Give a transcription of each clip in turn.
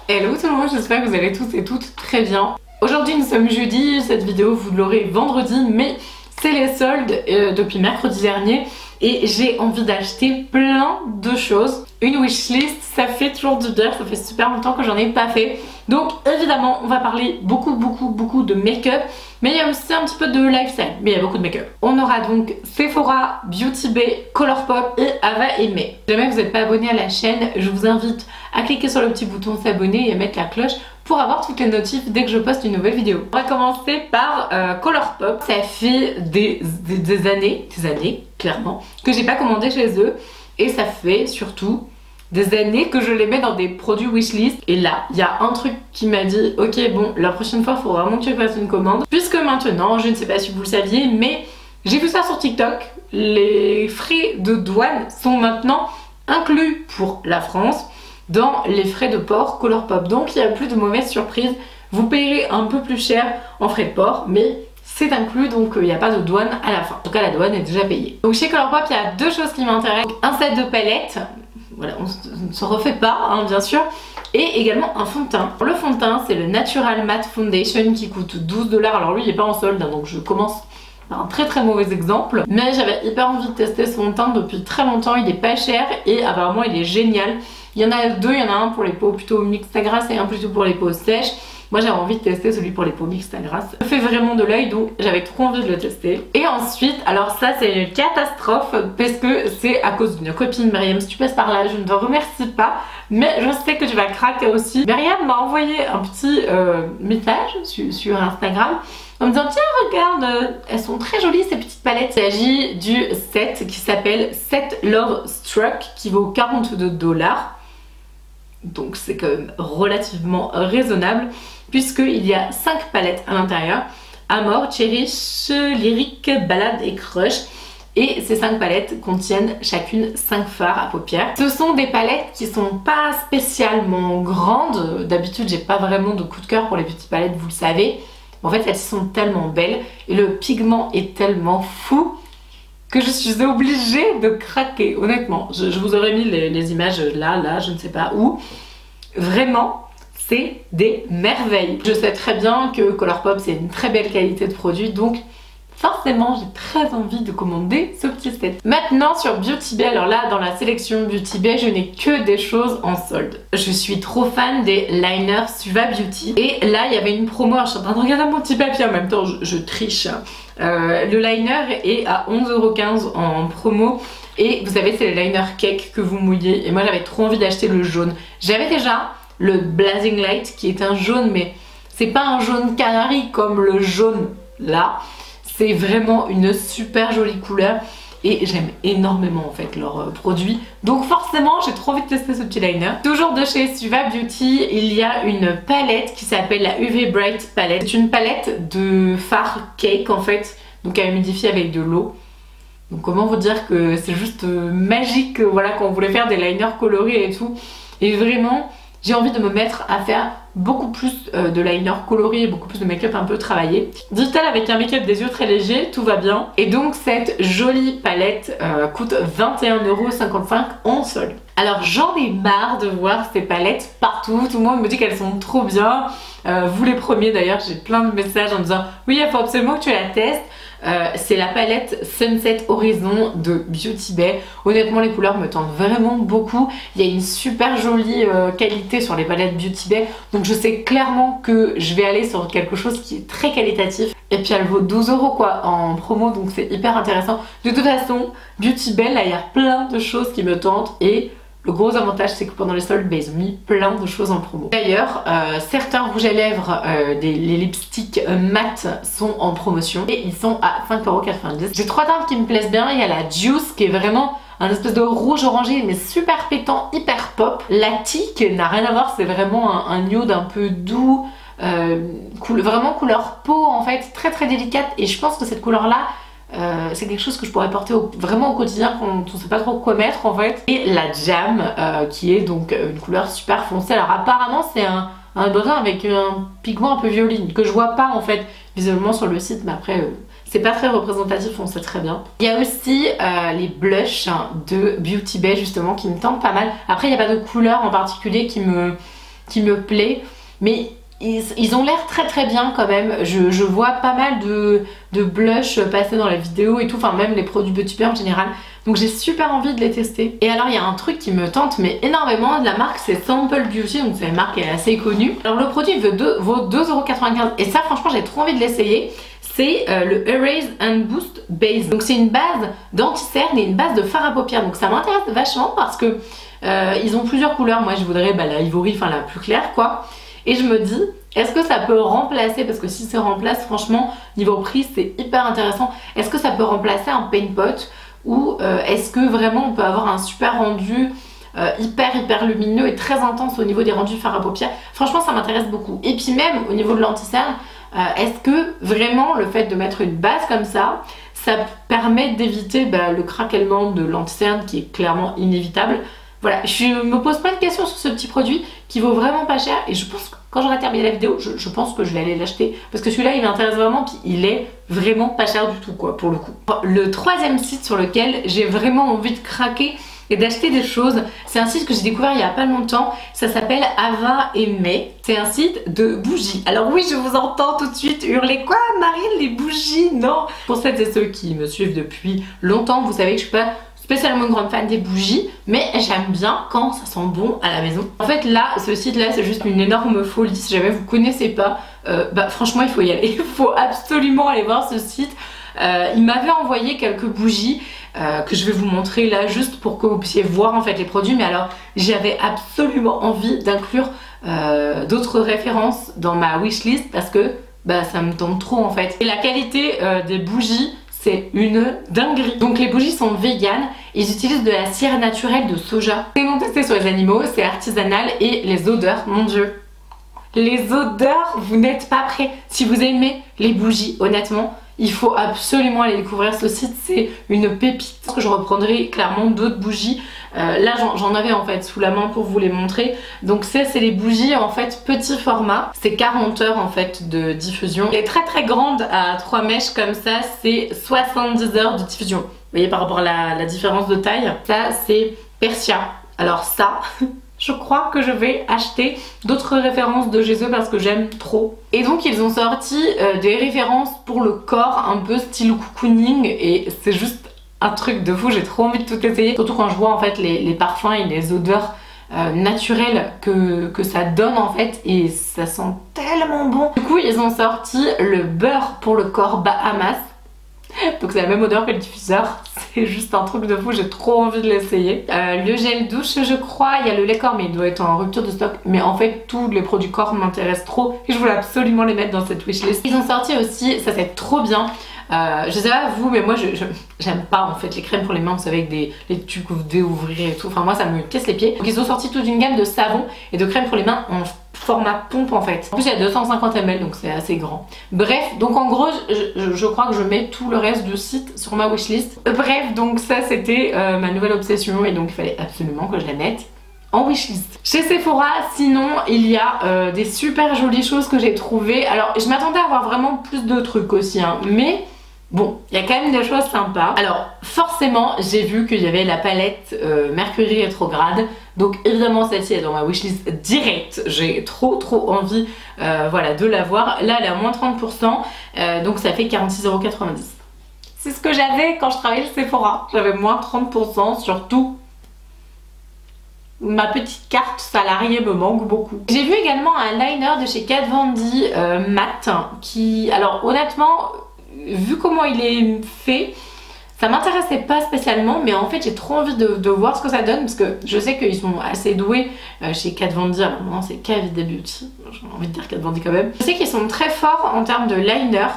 Hello tout le monde, j'espère que vous allez tous et toutes très bien. Aujourd'hui nous sommes jeudi, cette vidéo vous l'aurez vendredi, mais c'est les soldes depuis mercredi dernier et j'ai envie d'acheter plein de choses. Une wishlist, ça fait toujours du bien, ça fait super longtemps que j'en ai pas fait. Donc évidemment on va parler beaucoup de make-up, mais il y a aussi un petit peu de lifestyle, mais il y a beaucoup de make-up. On aura donc Sephora, Beauty Bay, Colourpop et Ava et May. Si jamais vous n'êtes pas abonné à la chaîne, je vous invite à cliquer sur le petit bouton s'abonner et à mettre la cloche pour avoir toutes les notifs dès que je poste une nouvelle vidéo. On va commencer par Colourpop. Ça fait des années clairement, que j'ai pas commandé chez eux et ça fait surtout des années que je les mets dans des produits wishlist. Et là, il y a un truc qui m'a dit ok bon, la prochaine fois, il faut vraiment que tu fasses une commande. Puisque maintenant, je ne sais pas si vous le saviez, mais j'ai vu ça sur TikTok, les frais de douane sont maintenant inclus pour la France dans les frais de port Colourpop. Donc il n'y a plus de mauvaises surprises. Vous payerez un peu plus cher en frais de port, mais c'est inclus, donc il n'y a pas de douane à la fin. En tout cas, la douane est déjà payée. Donc chez Colourpop, il y a deux choses qui m'intéressent. Un set de palettes, voilà, on ne se refait pas, hein, bien sûr. Et également un fond de teint. Le fond de teint, c'est le Natural Matte Foundation qui coûte 12 $. Alors lui, il n'est pas en solde, hein, donc je commence par un très mauvais exemple. Mais j'avais hyper envie de tester ce fond de teint depuis très longtemps. Il est pas cher et apparemment, il est génial. Il y en a deux, il y en a un pour les peaux plutôt mixtes à grasse et un plutôt pour les peaux sèches. Moi j'avais envie de tester celui pour les peaux mixtes à grasse. Ça fait vraiment de l'œil, donc j'avais trop envie de le tester. Et ensuite, alors ça c'est une catastrophe parce que c'est à cause d'une copine. Myriam, si tu passes par là, je ne te remercie pas, mais je sais que tu vas craquer aussi. Myriam m'a envoyé un petit message sur Instagram en me disant tiens regarde, elles sont très jolies ces petites palettes. Il s'agit du set qui s'appelle Set Love Struck qui vaut 42 $. Donc c'est quand même relativement raisonnable puisqu'il y a 5 palettes à l'intérieur: Amor, Cherish, Lyric, Ballade et Crush. Et ces 5 palettes contiennent chacune 5 fards à paupières. Ce sont des palettes qui sont pas spécialement grandes. D'habitude j'ai pas vraiment de coup de cœur pour les petites palettes, vous le savez. En fait celles-ci sont tellement belles et le pigment est tellement fou que je suis obligée de craquer, honnêtement. Je vous aurais mis les images là, je ne sais pas où. Vraiment, c'est des merveilles. Je sais très bien que Colourpop, c'est une très belle qualité de produit, donc forcément, j'ai très envie de commander ce petit set. Maintenant, sur Beauty Bay, alors là, dans la sélection Beauty Bay, je n'ai que des choses en solde. Je suis trop fan des liners Suva Beauty. Et là, il y avait une promo, je suis en train de regarder mon petit papier, en même temps, je triche. Le liner est à 11,15 € en promo. Et vous savez, c'est le liner cake que vous mouillez. Et moi, j'avais trop envie d'acheter le jaune. J'avais déjà le Blazing Light qui est un jaune, mais c'est pas un jaune canari comme le jaune là. C'est vraiment une super jolie couleur et j'aime énormément en fait leurs produits. Donc forcément j'ai trop envie de tester ce petit liner. Toujours de chez Suva Beauty, il y a une palette qui s'appelle la UV Bright Palette. C'est une palette de fard cake en fait, donc à humidifier avec de l'eau. Donc comment vous dire que c'est juste magique, voilà, quand on voulait faire des liners colorés et tout. Et vraiment j'ai envie de me mettre à faire beaucoup plus de liner coloré, beaucoup plus de make-up un peu travaillé. Dit-elle avec un make-up des yeux très léger, tout va bien. Et donc cette jolie palette coûte 21,55 € en solde. Alors j'en ai marre de voir ces palettes partout, tout le monde me dit qu'elles sont trop bien. Vous les premiers d'ailleurs, j'ai plein de messages en me disant oui, il faut absolument que tu la testes. C'est la palette Sunset Horizon de Beauty Bay. Honnêtement les couleurs me tentent vraiment beaucoup. Il y a une super jolie qualité sur les palettes Beauty Bay. Donc je sais clairement que je vais aller sur quelque chose qui est très qualitatif. Et puis elle vaut 12 € quoi en promo, donc c'est hyper intéressant. De toute façon Beauty Bay, là il y a plein de choses qui me tentent. Et le gros avantage c'est que pendant les soldes, ils ont mis plein de choses en promo. D'ailleurs, certains rouges à lèvres, les lipsticks mat sont en promotion et ils sont à 5,90 €. J'ai 3 teintes qui me plaisent bien. Il y a la Juice qui est vraiment un espèce de rouge orangé mais super pétant, hyper pop. La Tic n'a rien à voir, c'est vraiment un nude un peu doux, vraiment couleur peau en fait, très délicate. Et je pense que cette couleur là, c'est quelque chose que je pourrais porter vraiment au quotidien quand on ne sait pas trop quoi mettre en fait. Et la Jam qui est donc une couleur super foncée. Alors apparemment c'est un brun avec un pigment un peu violine que je vois pas en fait visuellement sur le site, mais après c'est pas très représentatif, on sait très bien. Il y a aussi les blushs de Beauty Bay justement qui me tentent pas mal. Après il n'y a pas de couleur en particulier qui me qui me plaît, mais ils ont l'air très bien quand même. Je vois pas mal de blush passer dans la vidéo et tout, enfin même les produits Beauty Bay en général. Donc j'ai super envie de les tester. Et alors il y a un truc qui me tente mais énormément de la marque, c'est Sample Beauty, donc c'est une marque qui est assez connue. Alors le produit vaut 2,95€ et ça franchement j'ai trop envie de l'essayer. C'est le Erase and Boost Base. Donc c'est une base d'anti-cerne et une base de fard à paupières. Donc ça m'intéresse vachement parce que ils ont plusieurs couleurs. Moi je voudrais la ivory, enfin la plus claire quoi. Et je me dis, est-ce que ça peut remplacer, parce que si ça remplace, franchement, niveau prix, c'est hyper intéressant. Est-ce que ça peut remplacer un paint pot ou est-ce que vraiment on peut avoir un super rendu hyper lumineux et très intense au niveau des rendus fard à paupières? Franchement, ça m'intéresse beaucoup. Et puis même au niveau de l'anti-cerne, est-ce que vraiment le fait de mettre une base comme ça permet d'éviter le craquellement de l'anti-cerne qui est clairement inévitable? Voilà, je me pose pas de questions sur ce petit produit qui vaut vraiment pas cher et je pense que quand j'aurai terminé la vidéo, je pense que je vais aller l'acheter parce que celui-là il m'intéresse vraiment puis il est vraiment pas cher du tout quoi pour le coup. Le troisième site sur lequel j'ai vraiment envie de craquer et d'acheter des choses, c'est un site que j'ai découvert il y a pas longtemps, ça s'appelle Ava et May, c'est un site de bougies. Alors oui, je vous entends tout de suite hurler quoi Marine, les bougies, non. Pour celles et ceux qui me suivent depuis longtemps, vous savez que je suis pas spécialement une grande fan des bougies, mais j'aime bien quand ça sent bon à la maison. En fait là, ce site là c'est juste une énorme folie, si jamais vous connaissez pas, franchement il faut y aller, il faut absolument aller voir ce site. Il m'avait envoyé quelques bougies que je vais vous montrer là juste pour que vous puissiez voir en fait les produits, mais alors j'avais absolument envie d'inclure d'autres références dans ma wishlist parce que ça me tombe trop en fait. Et la qualité des bougies, c'est une dinguerie. Donc les bougies sont véganes, ils utilisent de la cire naturelle de soja. C'est non testé sur les animaux, c'est artisanal et les odeurs, mon dieu. Les odeurs, vous n'êtes pas prêts. Si vous aimez les bougies, honnêtement, il faut absolument aller découvrir ce site, c'est une pépite. Je pense que je reprendrai clairement d'autres bougies. Là j'en avais en fait sous la main pour vous les montrer. Donc c'est les bougies en fait petit format. C'est 40 heures en fait de diffusion. Les très grandes à 3 mèches comme ça, c'est 70 heures de diffusion. Vous voyez par rapport à la différence de taille. Ça c'est Persia. Alors ça... je crois que je vais acheter d'autres références de chez eux parce que j'aime trop. Et donc ils ont sorti des références pour le corps un peu style cocooning et c'est juste un truc de fou, j'ai trop envie de tout essayer. Surtout quand je vois en fait les parfums et les odeurs naturelles que ça donne en fait et ça sent tellement bon. Du coup ils ont sorti le beurre pour le corps Bahamas. Donc c'est la même odeur que le diffuseur, c'est juste un truc de fou, j'ai trop envie de l'essayer. Le gel douche je crois, il y a le lait corps mais il doit être en rupture de stock. Mais en fait tous les produits corps m'intéressent trop et je voulais absolument les mettre dans cette wishlist. Ils ont sorti aussi, ça c'est trop bien, je sais pas vous mais moi j'aime pas en fait les crèmes pour les mains, vous savez avec les tubes que vous déouvrirez et tout, enfin moi ça me casse les pieds. Donc ils ont sorti toute une gamme de savons et de crèmes pour les mains en format pompe en fait. En plus il y a 250 ml donc c'est assez grand. Bref, donc en gros je crois que je mets tout le reste du site sur ma wishlist. Bref, donc ça c'était ma nouvelle obsession et donc il fallait absolument que je la mette en wishlist. Chez Sephora, sinon il y a des super jolies choses que j'ai trouvées. Alors je m'attendais à avoir vraiment plus de trucs aussi hein, mais bon, il y a quand même des choses sympas. Alors forcément j'ai vu qu'il y avait la palette Mercury rétrograde. Donc évidemment celle-ci est dans ma wishlist direct. J'ai trop envie voilà, de l'avoir. Là elle est à moins 30%, donc ça fait 46,90€. C'est ce que j'avais quand je travaillais le Sephora. J'avais moins 30% sur tout. Ma petite carte salariée me manque beaucoup. J'ai vu également un liner de chez Kat Von D mat qui, alors honnêtement, vu comment il est fait, ça m'intéressait pas spécialement, mais en fait j'ai trop envie de voir ce que ça donne parce que je sais qu'ils sont assez doués chez Kat Von D. Alors maintenant c'est KVD Beauty, j'ai envie de dire Kat Von D quand même. Je sais qu'ils sont très forts en termes de liner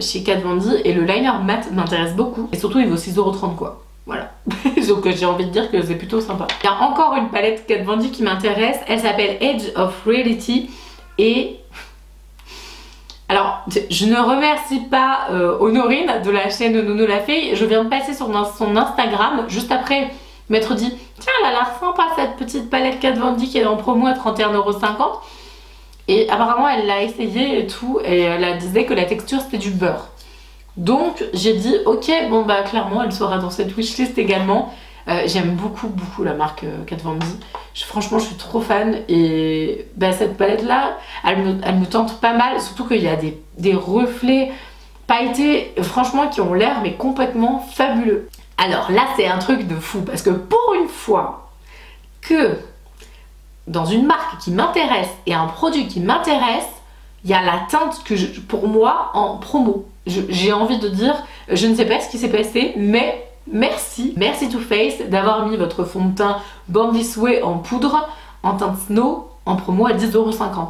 chez Kat Von D et le liner mat m'intéresse beaucoup et surtout il vaut 6,30€ quoi. Voilà, donc j'ai envie de dire que c'est plutôt sympa. Il y a encore une palette Kat Von D qui m'intéresse, elle s'appelle Edge of Reality et... alors, je ne remercie pas Honorine de la chaîne Nono la Fée. Je viens de passer sur son Instagram juste après m'être dit tiens, elle a l'air sympa cette petite palette Kat Von D qui est en promo à 31,50€. Et apparemment elle l'a essayé et tout et elle disait que la texture c'était du beurre. Donc j'ai dit ok, bon bah clairement elle sera dans cette wishlist également. J'aime beaucoup la marque Kat Von D. Franchement je suis trop fan et bah, cette palette là elle me tente pas mal, surtout qu'il y a des reflets pailletés franchement qui ont l'air mais complètement fabuleux. Alors là c'est un truc de fou parce que pour une fois que dans une marque qui m'intéresse et un produit qui m'intéresse, il y a la teinte que pour moi en promo. J'ai envie de dire, je ne sais pas ce qui s'est passé, mais merci Too Faced d'avoir mis votre fond de teint Born This Way en poudre, en teinte Snow, en promo à 10,50 €.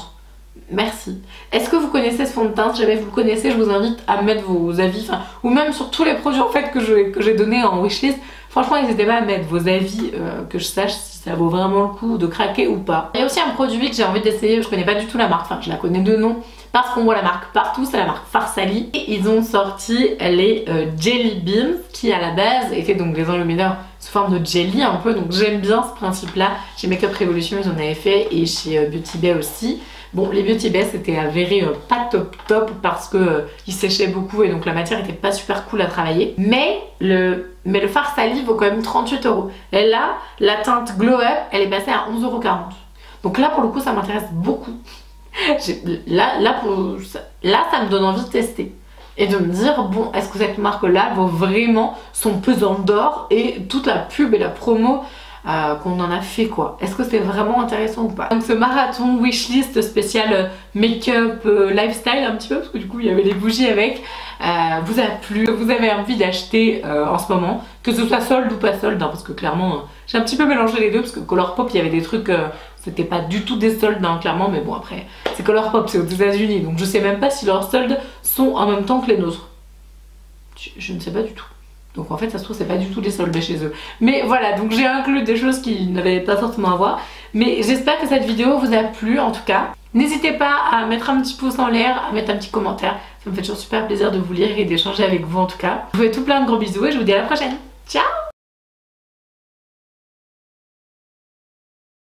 Merci. Est-ce que vous connaissez ce fond de teint? Si jamais vous le connaissez, je vous invite à mettre vos avis, ou même sur tous les produits en fait que j'ai donné en wishlist. Franchement, n'hésitez pas à mettre vos avis, que je sache si ça vaut vraiment le coup de craquer ou pas. Il y a aussi un produit que j'ai envie d'essayer, je connais pas du tout la marque, enfin je la connais de nom, parce qu'on voit la marque partout, c'est la marque Farsali. Et ils ont sorti les Jelly Beams, qui à la base étaient donc des enlumineurs sous forme de jelly un peu, donc j'aime bien ce principe là. Chez Makeup Revolution ils en avaient fait et chez Beauty Bay aussi. Bon, les Beauty Bay c'était avéré pas top parce que ils séchaient beaucoup et donc la matière était pas super cool à travailler. Mais le Farsali vaut quand même 38 €. Et là, la teinte Glow Up, elle est passée à 11,40 €. Donc là pour le coup ça m'intéresse beaucoup. Là ça me donne envie de tester. Et de me dire, bon, est-ce que cette marque-là vaut vraiment son pesant d'or et toute la pub et la promo qu'on en a fait quoi. Est-ce que c'est vraiment intéressant ou pas? Donc ce marathon wishlist spécial make-up lifestyle un petit peu, parce que du coup il y avait les bougies avec, vous a plu, vous avez envie d'acheter en ce moment, que ce soit solde ou pas solde, hein, parce que clairement j'ai un petit peu mélangé les deux, parce que Colourpop il y avait des trucs, c'était pas du tout des soldes hein, clairement, mais bon après c'est Colourpop, c'est aux États-Unis, donc je sais même pas si leurs soldes sont en même temps que les nôtres. Je ne sais pas du tout. Donc en fait ça se trouve c'est pas du tout des soldes chez eux. Mais voilà, donc j'ai inclus des choses qui n'avaient pas forcément à voir. Mais j'espère que cette vidéo vous a plu en tout cas. N'hésitez pas à mettre un petit pouce en l'air, à mettre un petit commentaire. Ça me fait toujours super plaisir de vous lire et d'échanger avec vous en tout cas. Je vous fais tout plein de gros bisous et je vous dis à la prochaine. Ciao!